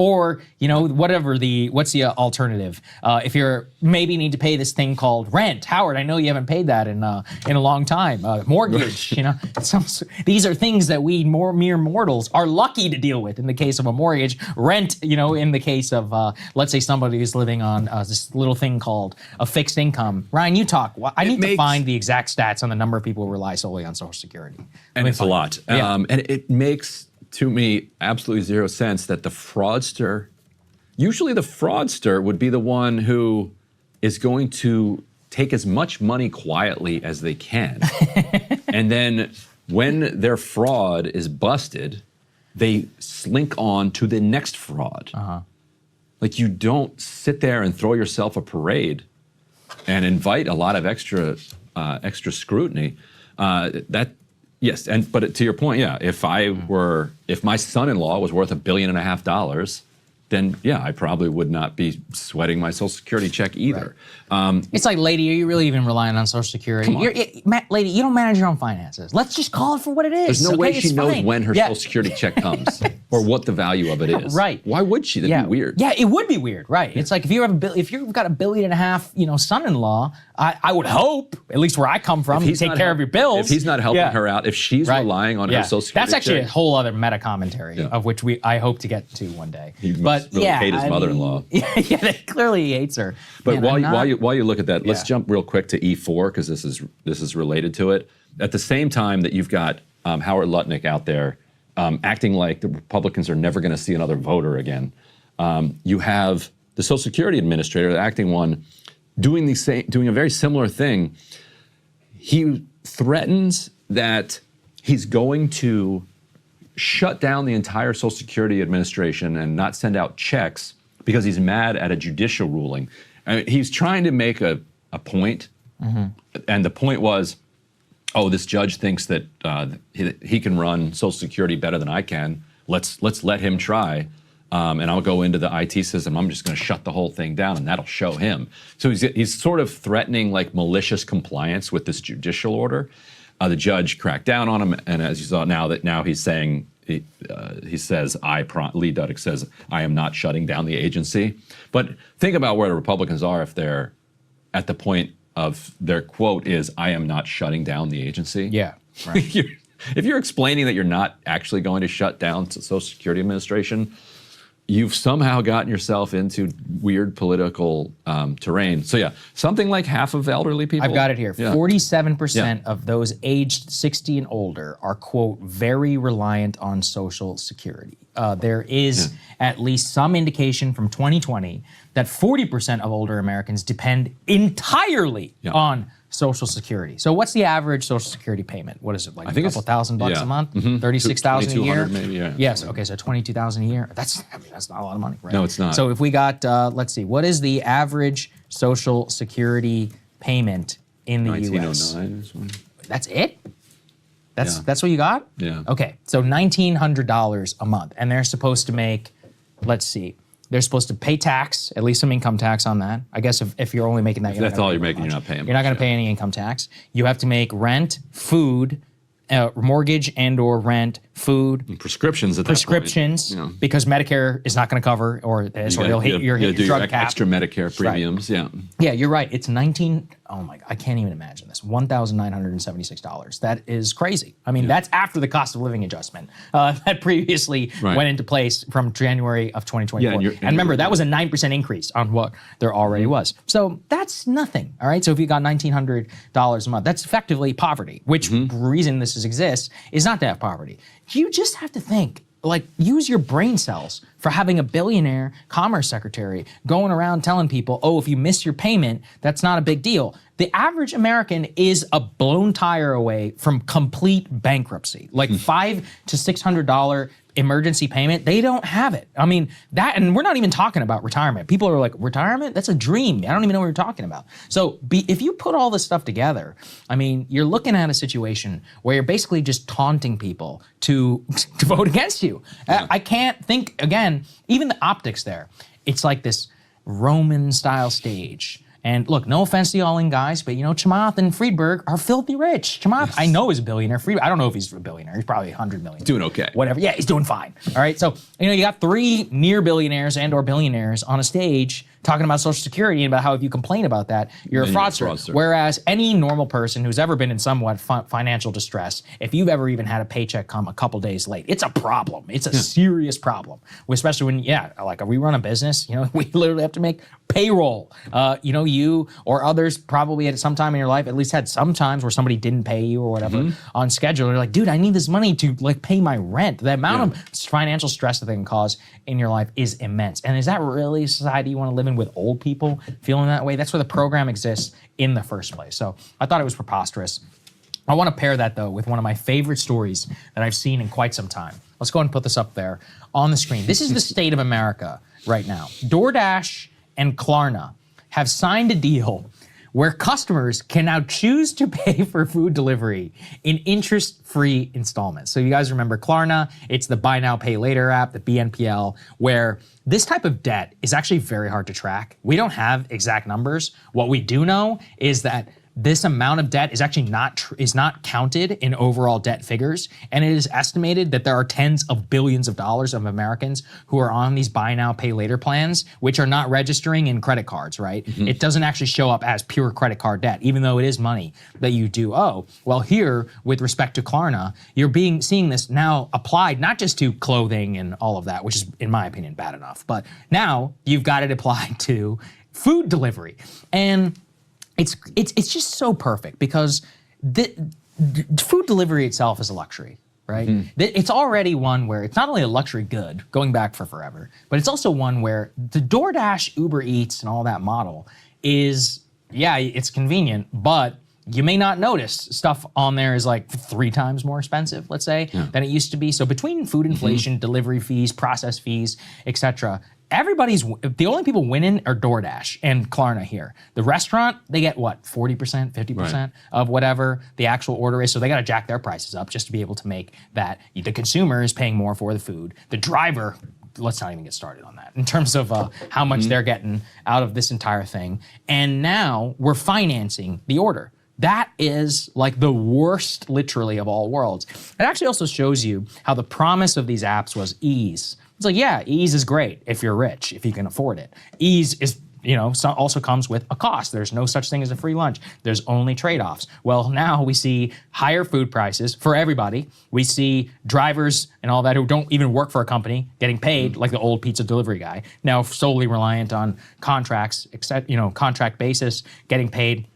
Or, what's the alternative? If you're maybe need to pay this thing called rent. Howard, I know you haven't paid that in a long time. Mortgage, these are things that we mere mortals are lucky to deal with in the case of a mortgage. Rent, in the case of, let's say somebody is living on this little thing called a fixed income. Ryan, you talk. I need to find the exact stats on the number of people who rely solely on Social Security. And it's a lot. Yeah. And it makes, to me, absolutely zero sense that the fraudster, usually the fraudster would be the one who is going to take as much money quietly as they can. And then when their fraud is busted, they slink on to the next fraud. Like, you don't sit there and throw yourself a parade and invite a lot of extra scrutiny. Yes, but to your point, yeah, if my son-in-law was worth $1.5 billion, then yeah, I probably would not be sweating my Social Security check either. Right. It's like, lady, are you really even relying on Social Security? Lady, you don't manage your own finances. Let's just call it for what it is. There's no way she knows when her Social Security check comes or what the value of it is. Right. Why would she? That'd be weird. Yeah, it would be weird. Right. It's like if you've got $1.5 billion, son-in-law, I would hope, at least where I come from, you take care of your bills. If he's not helping her out, if she's relying on her Social Security that's actually check, a whole other meta commentary of which I hope to get to one day. He must really hate his mother-in-law. Yeah, clearly he hates her. But while you look at that, let's jump real quick to E4 because this is related to it. At the same time that you've got Howard Lutnick out there acting like the Republicans are never going to see another voter again, you have the Social Security Administrator, the acting one, doing a very similar thing. He threatens that he's going to shut down the entire Social Security Administration and not send out checks because he's mad at a judicial ruling. I mean, he's trying to make a point, and the point was, this judge thinks that he can run Social Security better than I can. Let's let him try, and I'll go into the IT system. I'm just going to shut the whole thing down, and that'll show him. So he's sort of threatening like malicious compliance with this judicial order. The judge cracked down on him, and as you saw now he's saying, he says, Lee Duddick says, I am not shutting down the agency. But think about where the Republicans are if they're at the point of their quote is, I am not shutting down the agency. Yeah, right. If you're explaining that you're not actually going to shut down the Social Security Administration, you've somehow gotten yourself into weird political terrain. So yeah, something like half of elderly people. I've got it here. 47% of those aged 60 and older are, quote, very reliant on Social Security. There is at least some indication from 2020 that 40% of older Americans depend entirely on Social Security. So what's the average Social Security payment? What is it, like a couple $1,000 a month? 36,000 a year? Maybe, Yes, okay, so 22,000 a year. That's not a lot of money, right? No, it's not. So if we got, let's see, what is the average Social Security payment in the U.S.? 1909 is one. That's it? That's what you got? Yeah. Okay, so $1,900 a month, and they're supposed to make, let's see, they're supposed to pay tax, at least some income tax on that. I guess if you're only making that, if that's all you're making, you're not paying. You're not going to pay any income tax. You have to make rent, food, mortgage and/or rent, food, and prescriptions at that point. Because Medicare is not going to cover, they'll hit your drug cap. Extra Medicare premiums, Yeah, you're right. It's oh my God, I can't even imagine this. $1,976. That is crazy. I mean, that's after the cost of living adjustment that previously went into place from January of 2024. And remember, that was a 9% increase on what there already was. So that's nothing, all right? So if you got $1,900 a month, that's effectively poverty, which reason this exists is not to have poverty. You just have to think, like, use your brain cells for having a billionaire commerce secretary going around telling people, if you miss your payment, that's not a big deal. The average American is a blown tire away from complete bankruptcy. Like $500 to $600 emergency payment, they don't have it. I mean, and we're not even talking about retirement. People are like, retirement? That's a dream. I don't even know what you're talking about. So if you put all this stuff together, I mean, you're looking at a situation where you're basically just taunting people to vote against you. I can't think, again, even the optics there, it's like this Roman style stage. And look, no offense to y'all in guys, but Chamath and Friedberg are filthy rich. Chamath, I know, is a billionaire. Friedberg, I don't know if he's a billionaire. He's probably 100 million. Doing okay. Whatever. Yeah, he's doing fine. All right. So, you got 3 near billionaires and or billionaires on a stage talking about Social Security and about how if you complain about that, you're a fraudster. Whereas any normal person who's ever been in somewhat financial distress, if you've ever even had a paycheck come a couple days late, it's a problem. It's a serious problem. Especially when, like we run a business, we literally have to make payroll. You or others probably at some time in your life at least had some times where somebody didn't pay you or whatever on schedule. You're like, dude, I need this money to like pay my rent. The amount of financial stress that they can cause in your life is immense. And is that really a society you want to live in, with old people feeling that way? That's where the program exists in the first place. So I thought it was preposterous. I want to pair that though with one of my favorite stories that I've seen in quite some time. Let's go ahead and put this up there on the screen. This is the state of America right now. DoorDash and Klarna have signed a deal where customers can now choose to pay for food delivery in interest-free installments. So you guys remember Klarna, it's the buy now, pay later app, the BNPL, where this type of debt is actually very hard to track. We don't have exact numbers. What we do know is that this amount of debt is actually not counted in overall debt figures, and it is estimated that there are tens of billions of dollars of Americans who are on these buy now, pay later plans, which are not registering in credit cards, right? It doesn't actually show up as pure credit card debt, even though it is money that you do owe. Well, here, with respect to Klarna, you're seeing this now applied not just to clothing and all of that, which is, in my opinion, bad enough, but now you've got it applied to food delivery. And it's just so perfect because food delivery itself is a luxury, right? It's already one where it's not only a luxury good, going back for forever, but it's also one where the DoorDash, Uber Eats, and all that model is, it's convenient, but you may not notice stuff on there is like 3 times more expensive, let's say, than it used to be. So between food inflation, delivery fees, process fees, etc., the only people winning are DoorDash and Klarna here. The restaurant, they get what, 40%, 50% of whatever the actual order is. So they got to jack their prices up just to be able to make that. The consumer is paying more for the food. The driver, let's not even get started on that in terms of how much they're getting out of this entire thing. And now we're financing the order. That is like the worst, literally, of all worlds. It actually also shows you how the promise of these apps was ease. It's like, ease is great if you're rich, if you can afford it. Ease is, also comes with a cost. There's no such thing as a free lunch. There's only trade-offs. Well, now we see higher food prices for everybody. We see drivers and all that who don't even work for a company getting paid, like the old pizza delivery guy, now solely reliant on contracts, contract basis, getting paid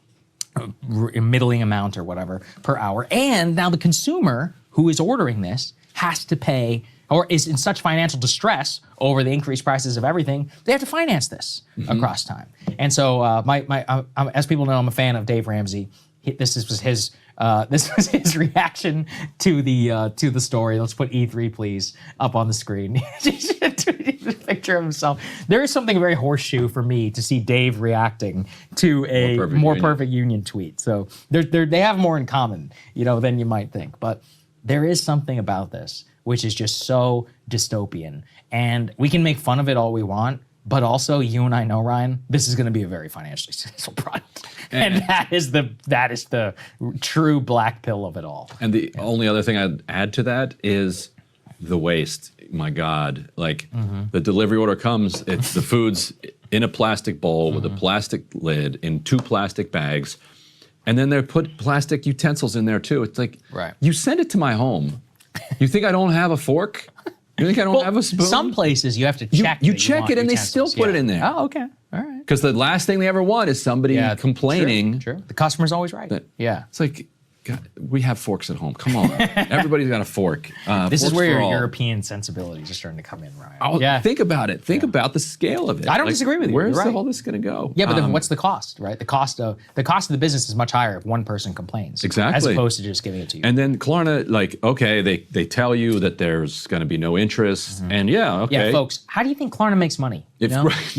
a middling amount or whatever per hour. And now the consumer who is ordering this has to pay, or is in such financial distress over the increased prices of everything, they have to finance this across time. And so, as people know, I'm a fan of Dave Ramsey. This was his reaction to the story. Let's put E3, please, up on the screen. Just a picture of himself. There is something very horseshoe for me to see Dave reacting to a more perfect union tweet. So they have more in common, than you might think. But there is something about this which is just so dystopian. And we can make fun of it all we want, but also you and I know, Ryan, this is going to be a very financially successful product. And that is the true black pill of it all. And the only other thing I'd add to that is the waste. My God, the delivery order comes, it's the food's in a plastic bowl with a plastic lid in 2 plastic bags. And then they put plastic utensils in there too. It's like, you send it to my home. You think I don't have a fork? You think I don't have a spoon? Some places you have to check. You check it and they still put it in there. Oh, okay. All right. Because the last thing they ever want is somebody complaining. True. The customer's always right. It's like, God, we have forks at home. Come on. Everybody's got a fork. This is where your European sensibilities are starting to come in, Ryan. Think about it. Think about the scale of it. I don't disagree with you. Where's all this going to go? Yeah, but then what's the cost, right? The cost of the business is much higher if one person complains. Exactly. As opposed to just giving it to you. And then Klarna, they tell you that there's going to be no interest. And Yeah, folks, how do you think Klarna makes money? You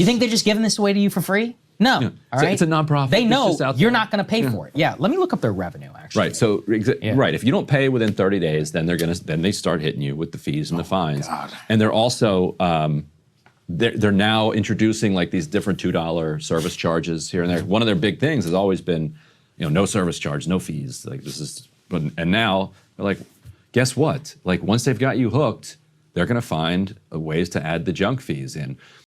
think they're just giving this away to you for free? No. All right. It's a nonprofit. They know you're not going to pay for it. Yeah. Let me look up their revenue, actually. Right. So, if you don't pay within 30 days, then they start hitting you with the fees and the fines. God. And they're also they're now introducing like these different $2 service charges here and there. One of their big things has always been, no service charge, no fees. Like this is, and now they're like, guess what? Like once they've got you hooked, they're going to find ways to add the junk fees in.